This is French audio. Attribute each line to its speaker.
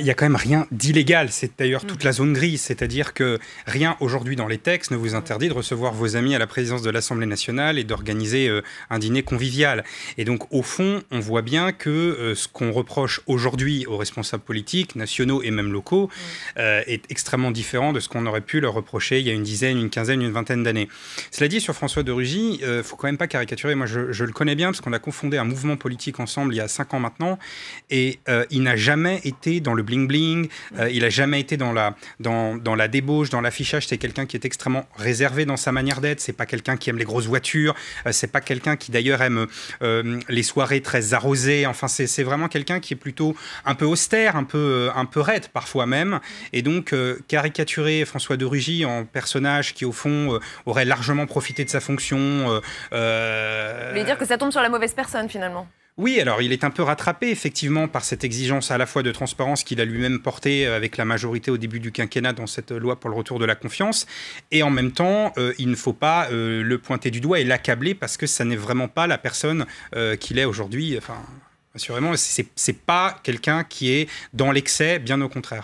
Speaker 1: il y a quand même rien d'illégal. C'est d'ailleurs toute la zone grise. C'est-à-dire que rien aujourd'hui dans les textes ne vous interdit de recevoir vos amis à la présidence de l'Assemblée nationale et d'organiser un dîner convivial. Et donc, au fond, on voit bien que ce qu'on reproche aujourd'hui aux responsables politiques, nationaux et même locaux, est extrêmement différent de ce qu'on aurait pu leur reprocher il y a une dizaine, une quinzaine, une vingtaine d'années. Cela dit, sur François de Rugy, il ne faut quand même pas caricaturer. Moi, je le connais bien parce qu'on a confondé un mouvement politique ensemble il y a 5 ans maintenant. Et il n'a jamais été dans le bling-bling, il n'a jamais été dans la débauche, dans l'affichage. C'est quelqu'un qui est extrêmement réservé dans sa manière d'être. C'est pas quelqu'un qui aime les grosses voitures. C'est pas quelqu'un qui d'ailleurs aime les soirées très arrosées. Enfin, c'est vraiment quelqu'un qui est plutôt un peu austère, un peu raide parfois même. Et donc, caricaturer François de Rugy en personnage qui, au fond, aurait largement profité de sa fonction. Vous
Speaker 2: voulez dire que ça tombe sur la mauvaise personne, finalement?
Speaker 1: Oui, alors il est un peu rattrapé effectivement par cette exigence à la fois de transparence qu'il a lui-même portée avec la majorité au début du quinquennat dans cette loi pour le retour de la confiance. Et en même temps, il ne faut pas le pointer du doigt et l'accabler parce que ça n'est vraiment pas la personne qu'il est aujourd'hui. Enfin, assurément, c'est pas quelqu'un qui est dans l'excès, bien au contraire.